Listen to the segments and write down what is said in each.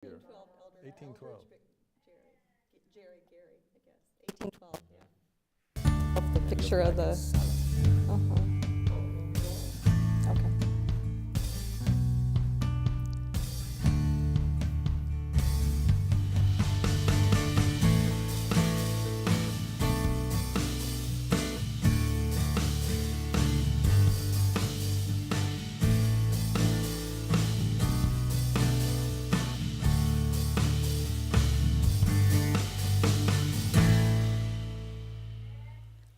1812 elder. 1812. Geri, I guess. 1812, yeah. Of the picture of the, okay.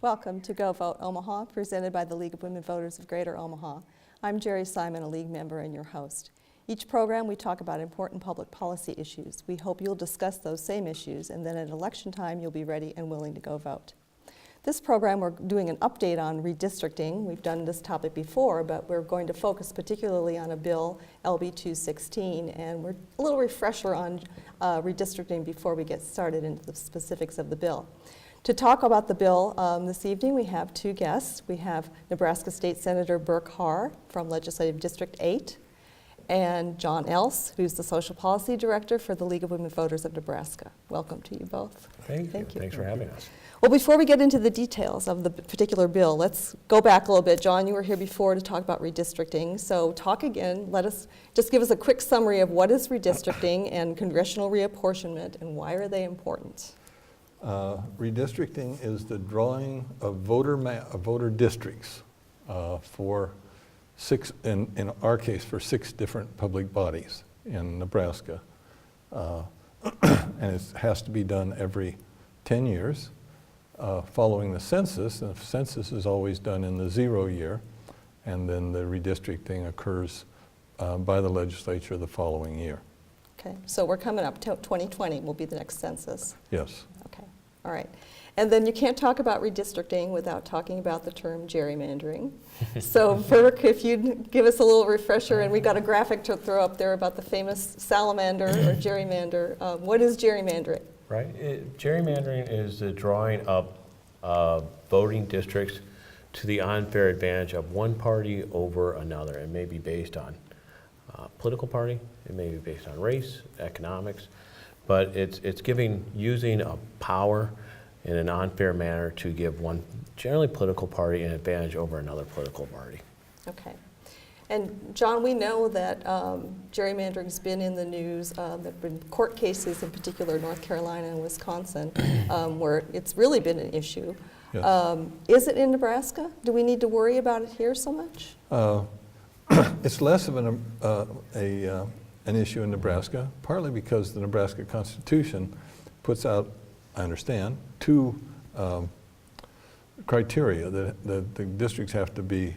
Welcome to Go Vote Omaha, presented by the League of Women Voters of Greater Omaha. I'm Geri Simon, a League member and your host. Each program we talk about important public policy issues. We hope you'll discuss those same issues, and then at election time you'll be ready and willing to go vote. This program we're doing an update on redistricting. We've done this topic before, but we're going to focus particularly on a bill, LB 216, and we're a little refresher on redistricting before we get started into the specifics of the bill. To talk about the bill this evening, we have two guests. We have Nebraska State Senator Burke Harr from Legislative District 8, and John Else, who's the Social Policy Director for the League of Women Voters of Nebraska. Welcome to you both. Thank you. Thanks for having us. Well, before we get into the details of the particular bill, let's go back a little bit. John, you were here before to talk about redistricting, so talk again. Just give us a quick summary of what is redistricting and congressional reapportionment, and why are they important? Redistricting is the drawing of voter districts for six, in our case, for 6 different public bodies in Nebraska. And it has to be done every 10 years following the census. And the census is always done in the 0 year, and then the redistricting occurs by the legislature the following year. Okay, so we're coming up, 2020 will be the next census. Yes. Okay, all right. And then you can't talk about redistricting without talking about the term gerrymandering. So Burke, if you'd give us a little refresher, and we've got a graphic to throw up there about the famous salamander or gerrymander. What is gerrymandering? Right, gerrymandering is the drawing up voting districts to the unfair advantage of one party over another. It may be based on political party, it may be based on race, economics, but it's using a power in an unfair manner to give one generally political party an advantage over another political party. Okay. And John, we know that gerrymandering's been in the news. There have been court cases, in particular North Carolina and Wisconsin, where it's really been an issue. Yes. Is it in Nebraska? Do we need to worry about it here so much? It's less of an issue in Nebraska, partly because the Nebraska Constitution puts out, I understand, 2 criteria. That the districts have to be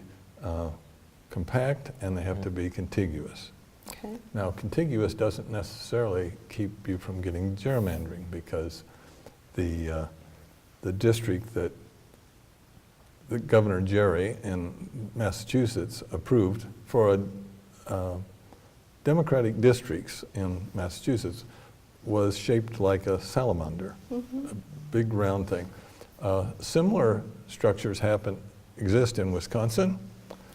compact and they have to be contiguous. Okay. Now, contiguous doesn't necessarily keep you from getting gerrymandering, because the district that Governor Geri in Massachusetts approved for Democratic districts in Massachusetts was shaped like a salamander, a big round thing. Similar structures exist in Wisconsin,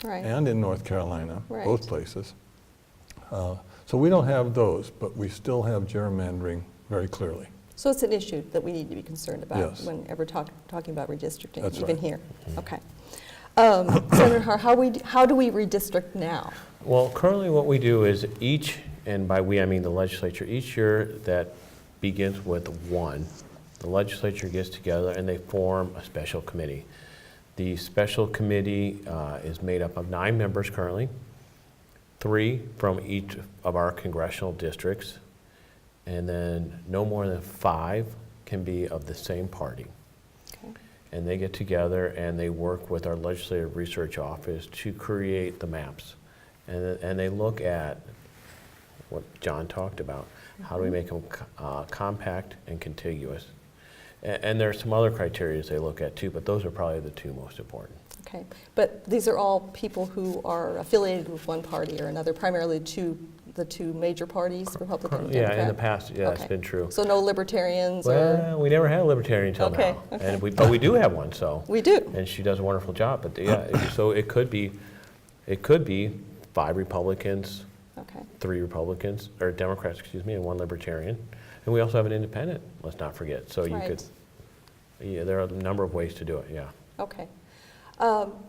right, and in North Carolina, right, both places. So we don't have those, but we still have gerrymandering very clearly. So it's an issue that we need to be concerned about, yes, whenever talking about redistricting. That's even right. Here. Okay. Senator Harr, how do we redistrict now? Well, currently what we do is each, and by we I mean the legislature, each year that begins with 1, the legislature gets together and they form a special committee. The special committee is made up of 9 members currently, 3 from each of our congressional districts, and then no more than 5 can be of the same party. Okay. And they get together and they work with our legislative research office to create the maps. And they look at what John talked about. How do we make them compact and contiguous? And there are some other criteria they look at too, but those are probably the 2 most important. Okay, but these are all people who are affiliated with one party or another, primarily the two major parties, Republican and Democrat? Yeah, in the past, yeah, okay, that's been true. So no libertarians? Well, we never had a libertarian until okay, now. Okay. And but we do have one, so. We do. And she does a wonderful job, but yeah, so it could be 5 Republicans, Okay. 3 Republicans, or Democrats, excuse me, and 1 Libertarian. And we also have an independent, let's not forget. So you Right. could, yeah, there are a number of ways to do it, yeah. Okay.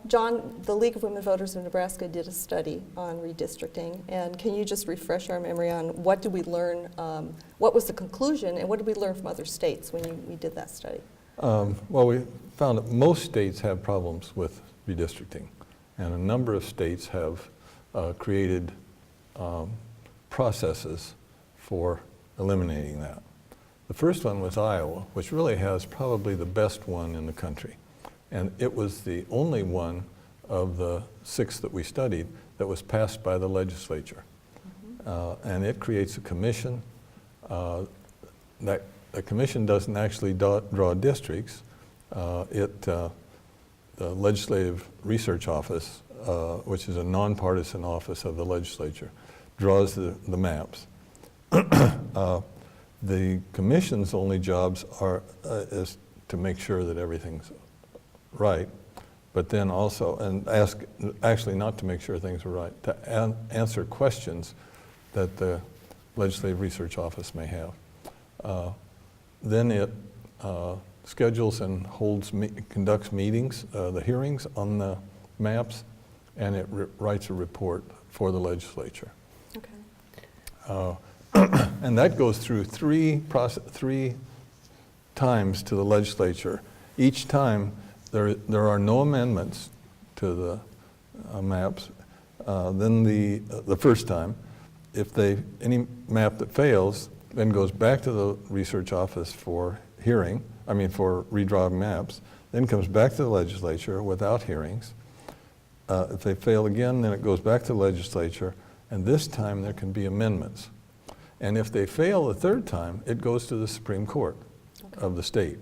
John, the League of Women Voters of Nebraska did a study on redistricting, and can you just refresh our memory on what did we learn, what was the conclusion, and what did we learn from other states when we did that study? Well, we found that most states have problems with redistricting, and a number of states have created processes for eliminating that. The first one was Iowa, which really has probably the best one in the country. And it was the only one of the 6 that we studied that was passed by the legislature. And it creates a commission. That the commission doesn't actually draw districts. The Legislative Research Office, which is a nonpartisan office of the legislature, draws the maps. The commission's only jobs is to make sure that everything's right, but then also, and actually not to make sure things are right, to answer questions that the Legislative Research Office may have. Then it schedules and conducts meetings, the hearings on the maps, and it writes a report for the legislature. Okay. And that goes through 3 times to the legislature. Each time there are no amendments to the maps. Then the first time, if any map that fails, then goes back to the research office for hearing, for redrawing maps, then comes back to the legislature without hearings. If they fail again, then it goes back to the legislature, and this time there can be amendments. And if they fail the 3rd time, it goes to the Supreme Court of the state.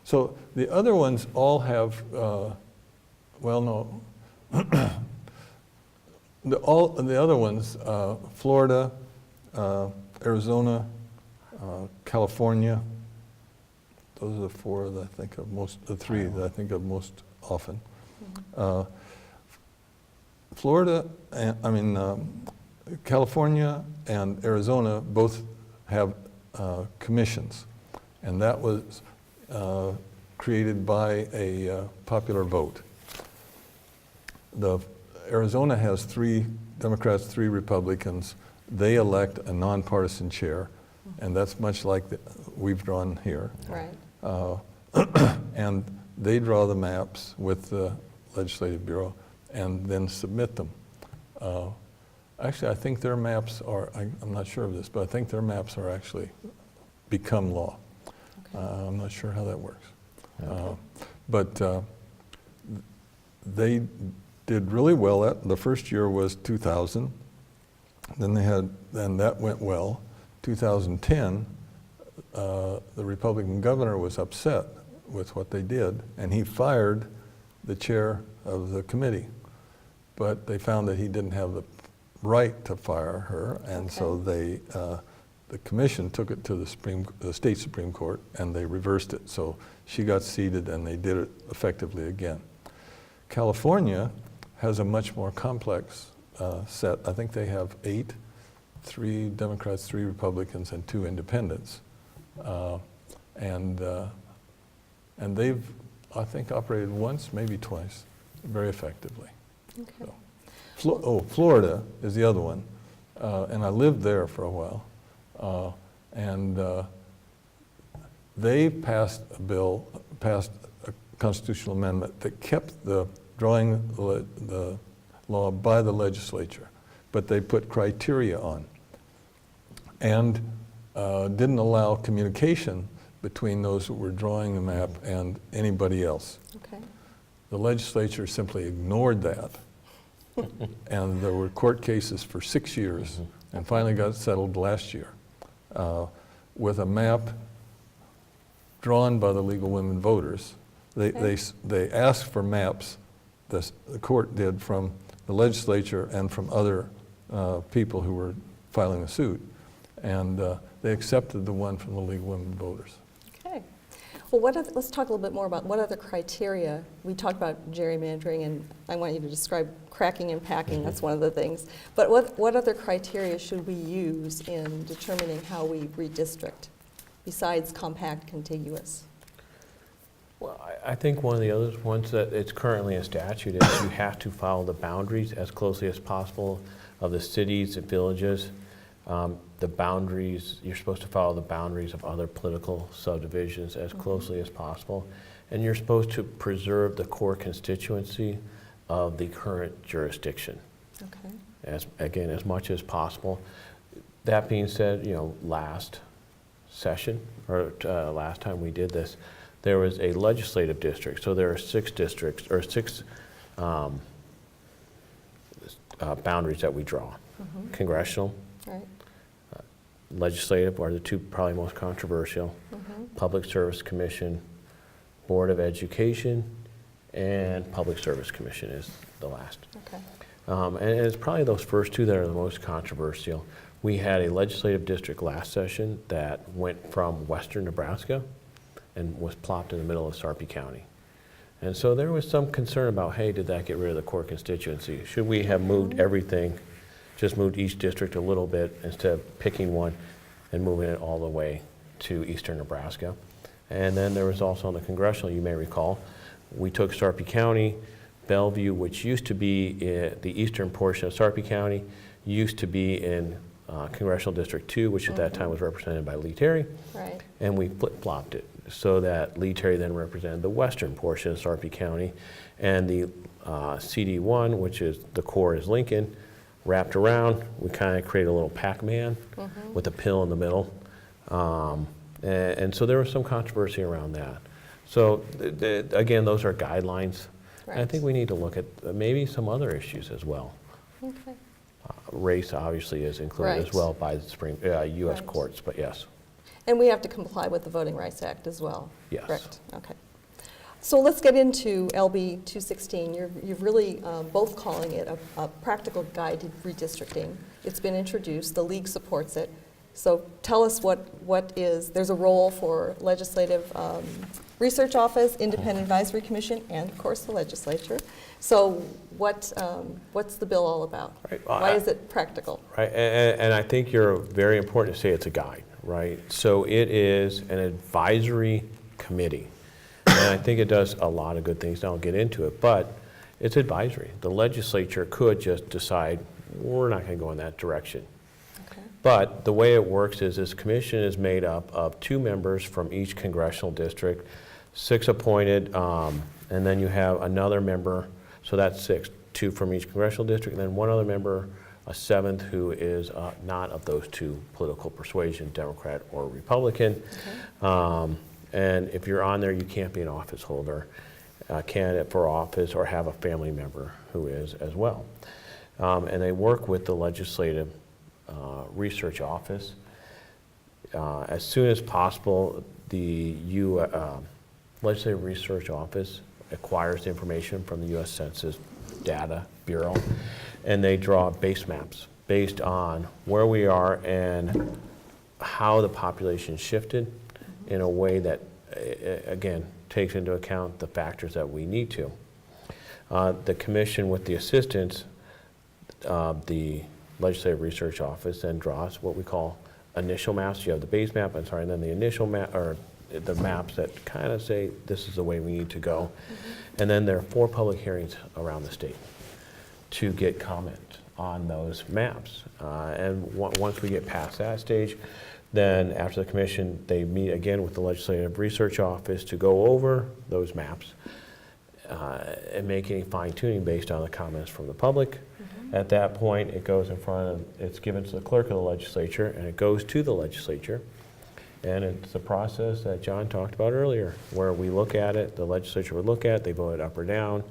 So the other ones all have, the other ones, Florida, Arizona, California, those are the 4 that I think of most, the 3 that I think of most often. Florida, California and Arizona both have commissions, and that was created by a popular vote. Arizona has 3 Democrats, 3 Republicans. They elect a nonpartisan chair, and that's much like we've drawn here. Right. And they draw the maps with the Legislative Bureau and then submit them. Actually, I think their maps are, I'm not sure of this, but I think their maps are actually become law. Okay. I'm not sure how that works. Okay. But they did really well. The first year was 2000. Then that went well. 2010, the Republican governor was upset with what they did, and he fired the chair of the committee. But they found that he didn't have the right to fire her, and so the commission took it to the state Supreme Court, and they reversed it. So she got seated, and they did it effectively again. California has a much more complex set. I think they have 8, 3 Democrats, 3 Republicans, and 2 independents. And they've, I think, operated once, maybe twice, very effectively. Okay. So, Florida is the other one, and I lived there for a while. They passed a constitutional amendment that kept drawing the law by the legislature, but they put criteria on and didn't allow communication between those who were drawing the map and anybody else. Okay. The legislature simply ignored that, and there were court cases for 6 years, and finally got settled last year with a map drawn by the League of Women Voters. They asked for maps, the court did, from the legislature and from other people who were filing a suit, and they accepted the one from the League of Women Voters. Okay. Well, let's talk a little bit more about what other criteria. We talked about gerrymandering, and I want you to describe cracking and packing. That's one of the things. But what other criteria should we use in determining how we redistrict, besides compact, contiguous? Well, I think one of the other ones that it's currently in statute is you have to follow the boundaries as closely as possible of the cities and villages. The boundaries, you're supposed to follow the boundaries of other political subdivisions as closely as possible. And you're supposed to preserve the core constituency of the current jurisdiction. Okay. Again, as much as possible. That being said, last session, or last time we did this, there was a legislative district. So there are 6 districts, or 6 boundaries that we draw. Congressional, Right. legislative are the 2 probably most controversial. Public Service Commission, Board of Education, and Public Service Commission is the last. Okay. And it's probably those first 2 that are the most controversial. We had a legislative district last session that went from western Nebraska and was plopped in the middle of Sarpy County. And so there was some concern about, hey, did that get rid of the core constituency? Should we have moved everything, just moved each district a little bit instead of picking one and moving it all the way to eastern Nebraska? And then there was also on the congressional, you may recall, we took Sarpy County, Bellevue, which used to be in the eastern portion of Sarpy County, used to be in Congressional District 2, which at that time was represented by Lee Terry. Right. And we flip-flopped it so that Lee Terry then represented the western portion of Sarpy County, and the CD1, which is the core is Lincoln, wrapped around. We kind of create a little Pac-Man with a pill in the middle. And so there was some controversy around that. So again, those are guidelines. Right. And I think we need to look at maybe some other issues as well. Okay. Race obviously is included Right. as well by the U.S. Right. courts, but yes. And we have to comply with the Voting Rights Act as well. Yes. Correct. Okay. So let's get into LB 216. You're really both calling it a practical guide to redistricting. It's been introduced. The League supports it. So tell us what is, there's a role for Legislative Research Office, Independent Advisory Commission, and of course the legislature. So what's the bill all about? Right. Why is it practical? Right, and I think you're very important to say it's a guide, right? So it is an advisory committee. And I think it does a lot of good things, and I'll get into it, but it's advisory. The legislature could just decide, we're not going to go in that direction. Okay. But the way it works is this commission is made up of 2 members from each congressional district, 6 appointed, and then you have another member, so that's 6, 2 from each congressional district, and then 1 other member, a 7th, who is not of those 2 political persuasion, Democrat or Republican. Okay. And if you're on there, you can't be an office holder, candidate for office, or have a family member who is as well. And they work with the Legislative Research Office. As soon as possible, the Legislative Research Office acquires the information from the U.S. Census Data Bureau, and they draw base maps based on where we are and how the population shifted in a way that, again, takes into account the factors that we need to. The commission, with the assistance of the Legislative Research Office, then draws what we call initial maps. You have the base map, and then the initial map, or the maps that kind of say this is the way we need to go. And then there are 4 public hearings around the state to get comment on those maps. And once we get past that stage, then after the commission, they meet again with the Legislative Research Office to go over those maps and make any fine tuning based on the comments from the public. At that point, it goes in front of, it's given to the clerk of the legislature, and it goes to the legislature. And it's the process that John talked about earlier, where we look at it, the legislature would look at it, they vote it up or down.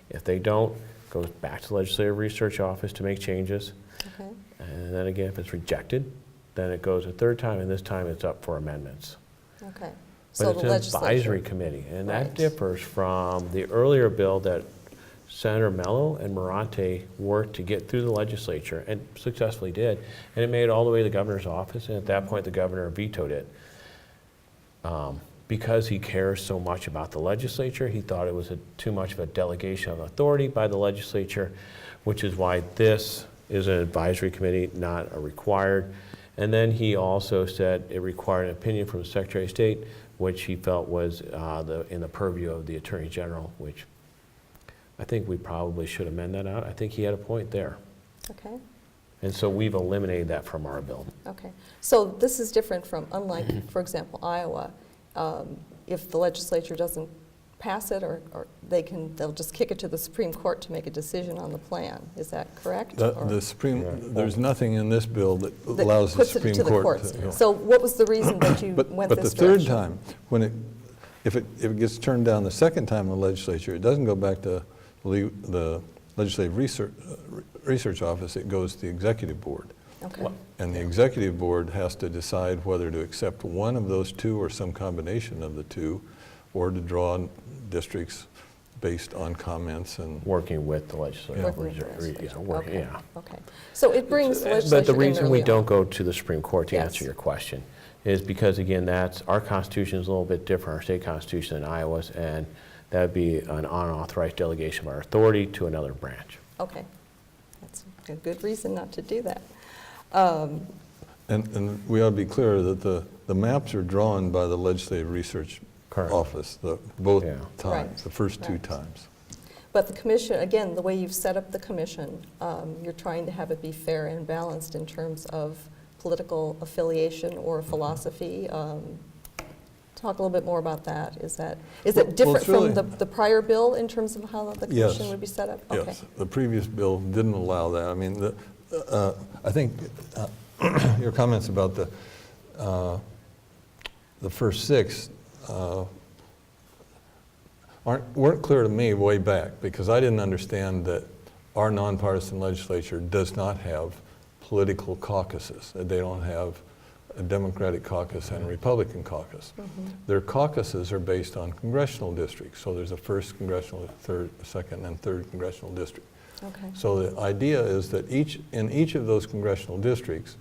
If they don't, it goes back to the Legislative Research Office to make changes. Okay. And then again, if it's rejected, then it goes a 3rd time, and this time it's up for amendments. Okay. But So it's the an legislature. advisory committee, and that Right. differs from the earlier bill that Senator Mello and Morante worked to get through the legislature, and successfully did, and it made it all the way to the governor's office, and at that point the governor vetoed it because he cares so much about the legislature, he thought it was too much of a delegation of authority by the legislature, which is why this is an advisory committee, not a required. And then he also said it required an opinion from the Secretary of State, which he felt was in the purview of the Attorney General, which I think we probably should amend that out. I think he had a point there. Okay. And so we've eliminated that from our bill. Okay. So this is different from, unlike, for example, Iowa. If the legislature doesn't pass it, or they'll just kick it to the Supreme Court to make a decision on the plan. Is that correct? The Supreme, Yeah. There's nothing in this bill that allows the Supreme puts it to the Court courts. to. So what was the reason that you went But the this third direction? time, if it gets turned down the second time in the legislature, it doesn't go back to the Legislative Research Office, it goes to the Executive Board. Okay. And the Executive Board has to decide whether to accept one of those two or some combination of the two, or to draw districts based on comments and. Working with the legislature. Working with the legislature. Okay. Yeah. Okay. So it brings the legislature But the in reason we early don't on. go to the Supreme Court to Yes. answer your question is because, again, our Constitution is a little bit different, our state Constitution than Iowa's, and that would be an unauthorized delegation of our authority to another branch. Okay. That's a good reason not to do that. And we ought to be clear that the maps are drawn by the Legislative Research Correct. Office, both Yeah. times, Right. the first two Right. times. But the commission, again, the way you've set up the commission, you're trying to have it be fair and balanced in terms of political affiliation or philosophy. Talk a little bit more about that. Is it different it's really- from the prior bill in terms of how the Yes. commission would be set up? Okay. Yes, the previous bill didn't allow that. I mean, I think your comments about the first six weren't clear to me way back, because I didn't understand that our nonpartisan legislature does not have political caucuses. They don't have a Democratic caucus and a Republican caucus. Their caucuses are based on congressional districts. So there's a first congressional, second, and third congressional district. Okay. So the idea is that in each of those congressional districts,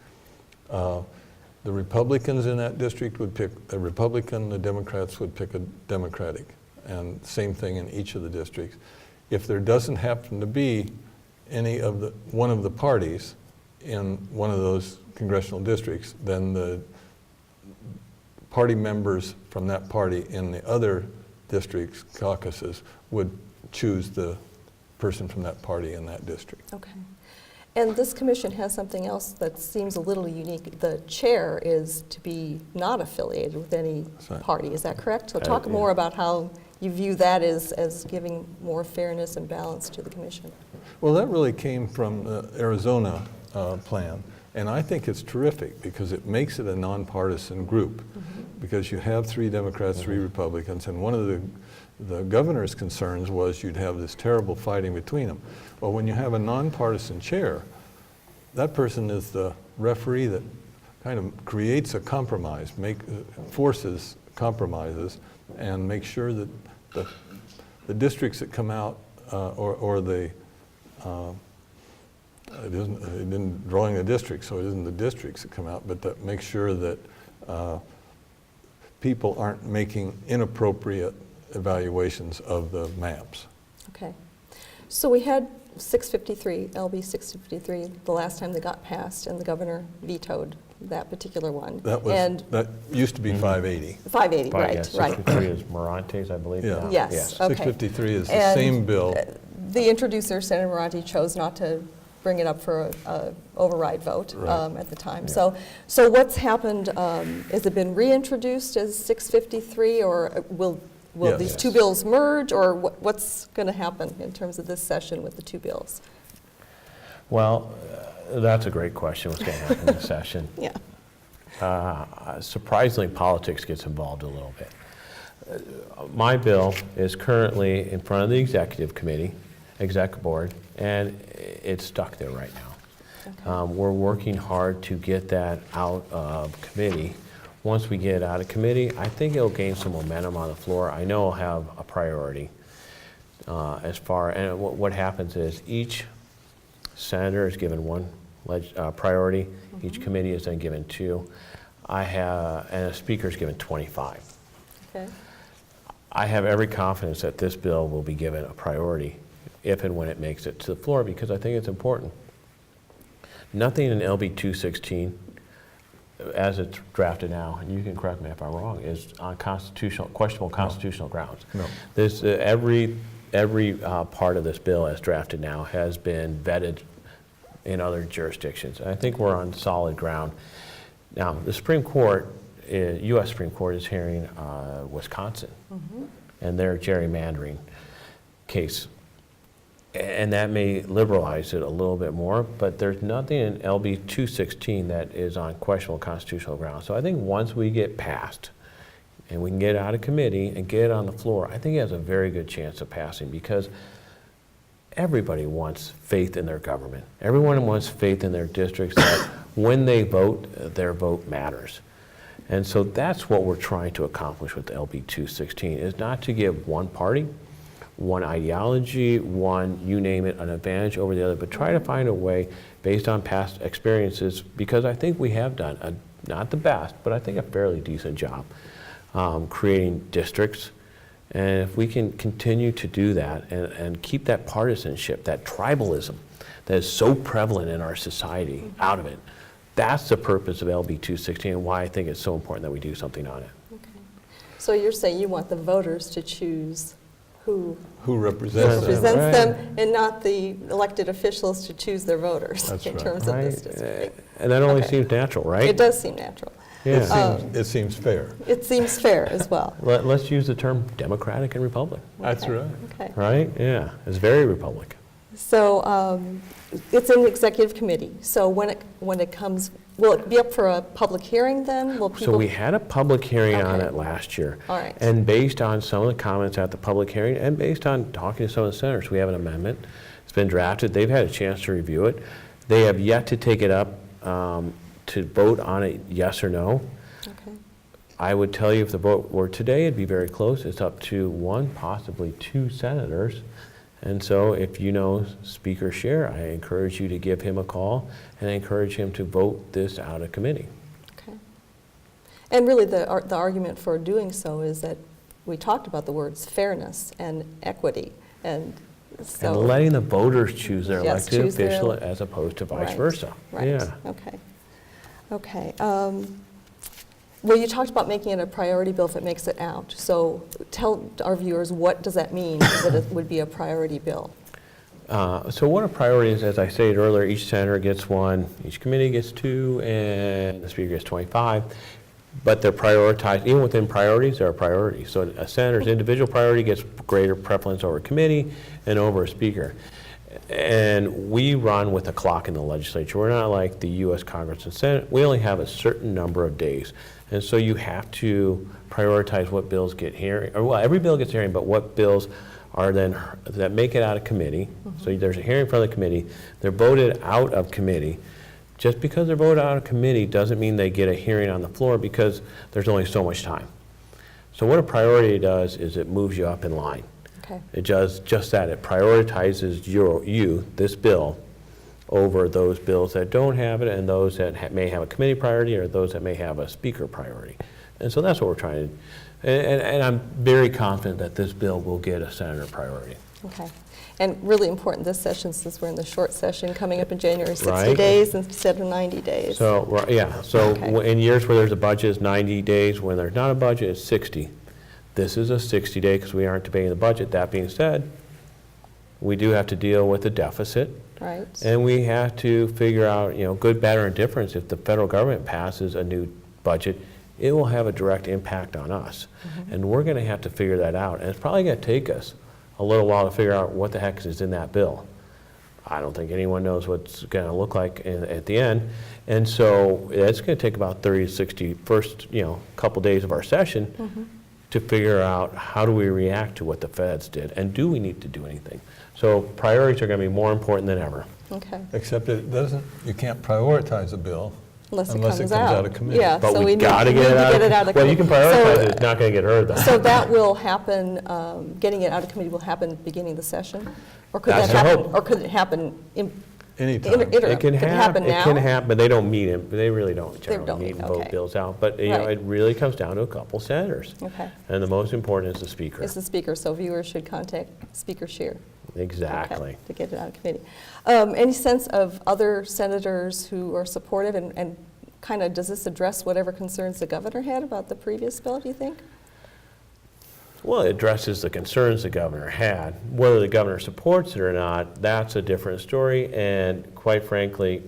the Republicans in that district would pick a Republican, the Democrats would pick a Democratic, and same thing in each of the districts. If there doesn't happen to be one of the parties in one of those congressional districts, then the party members from that party in the other districts, caucuses, would choose the person from that party in that district. Okay. And this commission has something else that seems a little unique. The chair is to be not affiliated with any That's right. party. Is that correct? So talk Yeah. more about how you view that as giving more fairness and balance to the commission. Well, that really came from the Arizona plan, and I think it's terrific because it makes it a nonpartisan group, because you have 3 Democrats, 3 Republicans, and one of the governor's concerns was you'd have this terrible fighting between them. Well, when you have a nonpartisan chair, that person is the referee that kind of creates a compromise, forces compromises, and makes sure that the districts that come out, it isn't drawing a district, so it isn't the districts that come out, but that makes sure that people aren't making inappropriate evaluations of the maps. Okay. So we had 653, LB 653, the last time they got passed, and the governor vetoed that particular one. That used to be 580. 580, Yeah, right, right. 653 is Morante's, I believe. Yeah. now. Yes. Okay. 653 is the And, same bill. The introducer, Senator Moranti, chose not to bring it up for a override vote Right. at the time. Yeah. So what's happened? Has it been reintroduced as 653, or will Yes. these two bills merge, or what's going to happen in terms of this session with the two bills? Well, that's a great question, what's going to happen in this session. Yeah. Surprisingly, politics gets involved a little bit. My bill is currently in front of the executive committee, exec board, and it's stuck there right now. Okay. We're working hard to get that out of committee. Once we get it out of committee, I think it'll gain some momentum on the floor. I know it'll have a priority and what happens is each senator is given one priority, each committee is then given 2. And a speaker is given 25. Okay. I have every confidence that this bill will be given a priority if and when it makes it to the floor, because I think it's important. Nothing in LB 216, as it's drafted now, and you can correct me if I'm wrong, is on questionable constitutional grounds. No. This, every part of this bill as drafted now has been vetted in other jurisdictions. I think we're on solid ground. Now, the Supreme Court, U.S. Supreme Court is hearing Wisconsin and their gerrymandering case. And that may liberalize it a little bit more, but there's nothing in LB 216 that is on questionable constitutional grounds. So I think once we get passed and we can get it out of committee and get it on the floor, I think it has a very good chance of passing, because everybody wants faith in their government. Everyone wants faith in their districts, that when they vote, their vote matters. And so that's what we're trying to accomplish with LB 216, is not to give one party, one ideology, one, you name it, an advantage over the other, but try to find a way based on past experiences, because I think we have done, not the best, but I think a fairly decent job creating districts. And if we can continue to do that and keep that partisanship, that tribalism that is so prevalent in our society out of it, that's the purpose of LB 216 and why I think it's so important that we do something on it. Okay. So you're saying you want the voters to choose who represents them. Right. them, and not the elected officials to choose their voters That's in right. terms of this district. And that only Okay. seems natural, right? It does seem natural. Yeah. It seems fair. It seems fair as well. Let's use the term Democratic and Republic, That's Okay. right. Okay. right? Yeah, it's very Republican. So it's in the executive committee. So when it comes, will it be up for a public hearing then? Will people? So we had a public hearing on Okay. it last year. All right. And based on some of the comments at the public hearing and based on talking to some of the senators, we have an amendment. It's been drafted. They've had a chance to review it. They have yet to take it up to vote on it, yes or no. Okay. I would tell you if the vote were today, it'd be very close. It's up to one, possibly two senators. And so if you know Speaker Scher, I encourage you to give him a call and I encourage him to vote this out of committee. Okay. And really the argument for doing so is that we talked about the words fairness and equity. And so. And letting the voters choose their Yes, elected choose their- official as opposed to vice Right, versa. Right. Yeah. Okay. Okay. Well, you talked about making it a priority bill if it makes it out. So tell our viewers, what does that mean that it would be a priority bill? So what a priority is, as I stated earlier, each senator gets one, each committee gets two, and the speaker gets 25. But they're prioritized, even within priorities, there are priorities. So a senator's individual priority gets greater preference over a committee and over a speaker. And we run with a clock in the legislature. We're not like the U.S. Congress and Senate. We only have a certain number of days. And so you have to prioritize what bills get hearing, or well, every bill gets hearing, but what bills are then, that make it out of committee. So there's a hearing from the committee. They're voted out of committee. Just because they're voted out of committee doesn't mean they get a hearing on the floor, because there's only so much time. So what a priority does is it moves you up in line. Okay. It does just that. It prioritizes this bill, over those bills that don't have it and those that may have a committee priority or those that may have a speaker priority. And so that's what we're trying to do. And I'm very confident that this bill will get a senator priority. Okay. And really important this session, since we're in the short session coming up in January, 60 Right. days instead of 90 days. So, yeah, so Okay. in years where there's a budget, it's 90 days. When there's not a budget, it's 60. This is a 60-day because we aren't debating the budget. That being said, we do have to deal with the deficit. Right. And we have to figure out, good, bad, or indifference. If the federal government passes a new budget, it will have a direct impact on us. And we're going to have to figure that out. And it's probably going to take us a little while to figure out what the heck is in that bill. I don't think anyone knows what's going to look like at the end. And so it's going to take about 30 to 60 first, couple days of our session to figure out how do we react to what the feds did, and do we need to do anything? So priorities are going to be more important than ever. Okay. Except you can't prioritize a bill Unless it unless comes it comes out. out of committee. Yeah, But so we we need got to to get it out of Well, you can prioritize So- it, it's not going to get heard though. So that will happen, getting it out of committee will happen beginning of the session? Or could That's that the happen? hope. Or could it happen Anytime. Interim. It can happen now? It can happen, but they don't meet it, they really don't They generally don't meet meet, and vote okay. bills out. But, you know, Right. it really comes down to a couple senators. Okay. And the most important is the speaker. It's the speaker, so viewers should contact Speaker Scheer. Exactly. Okay, to get it out of committee. Any sense of other senators who are supportive, and kind of, does this address whatever concerns the governor had about the previous bill, do you think? Well, it addresses the concerns the governor had. Whether the governor supports it or not, that's a different story, and quite frankly,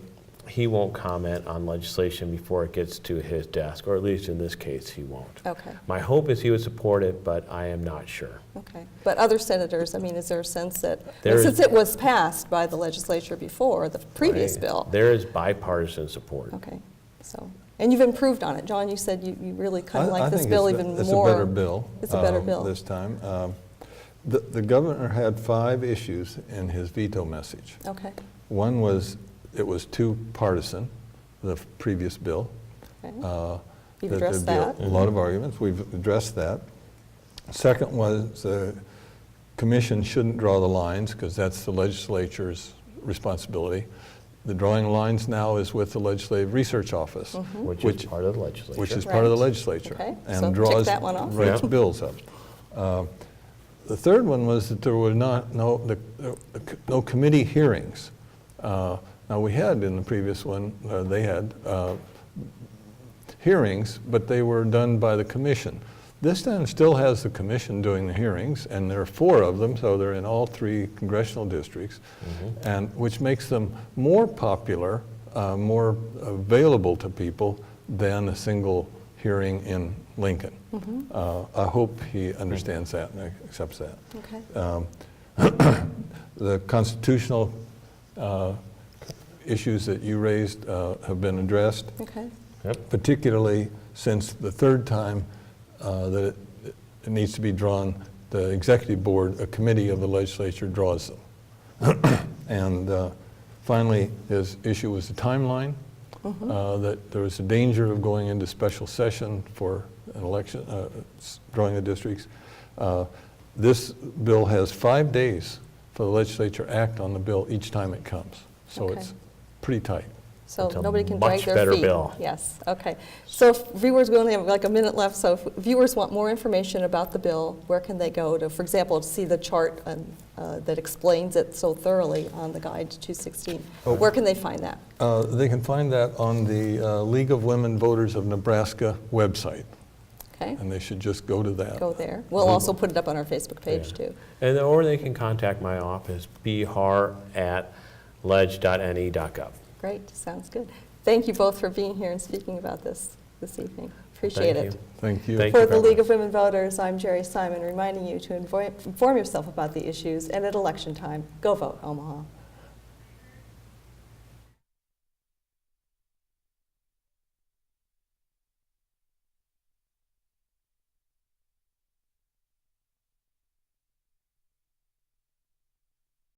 he won't comment on legislation before it gets to his desk, or at least in this case, he won't. Okay, My hope is he would support it, but I am not sure. okay. But other senators, I mean, is there a sense that, There is- since it was passed by the legislature before, the previous Right. bill? There is bipartisan support. Okay, so, and you've improved on it. John, you said you really kind of like this bill even more. It's a better bill. It's a better bill. This time. The governor had 5 issues in his veto message. Okay, One was, it was too partisan, the previous bill. okay. There'd You've addressed be that. a lot of arguments. We've addressed that. Second was the commission shouldn't draw the lines because that's the legislature's responsibility. The drawing lines now is with the Legislative Research Office, Which is part of the legislature. which is part of the Right. legislature. Okay, And so tick draws, that one off. writes Yeah. bills up. The third one was that there were no committee hearings. Now, we had in the previous one, they had hearings, but they were done by the commission. This time still has the commission doing the hearings, and there are 4 of them, so they're in all 3 congressional districts, and which makes them more popular, more available to people than a single hearing in Lincoln. I hope he understands that and accepts that. Okay, The constitutional issues that you raised have been addressed, okay, Yep. particularly since the 3rd time that it needs to be drawn, the executive board, a committee of the legislature draws them. And finally, his issue was the timeline, that there was a danger of going into special session for an election, drawing the districts. This bill has 5 days for the legislature to act on the bill each time it comes. So Okay. it's pretty tight. so It's a nobody can drag much their better feet. bill. Yes, okay. So if viewers, we only have like a minute left, so if viewers want more information about the bill, where can they go to, for example, to see the chart that explains it so thoroughly on the Guide to 216? Oh. Where can they find that? They can find that on the League of Women Voters of Nebraska website, Okay, and they should just go to that. go there. We'll also put it up on our Facebook page Yeah. too. And or they can contact my office, bharr@leg.ne.gov. Great, sounds good. Thank you both for being here and speaking about this evening. Appreciate Thank it. you. Thank you. Thank For you the very League much. of Women Voters, I'm Geri Simon, reminding you to inform yourself about the issues, and at election time, go vote, Omaha.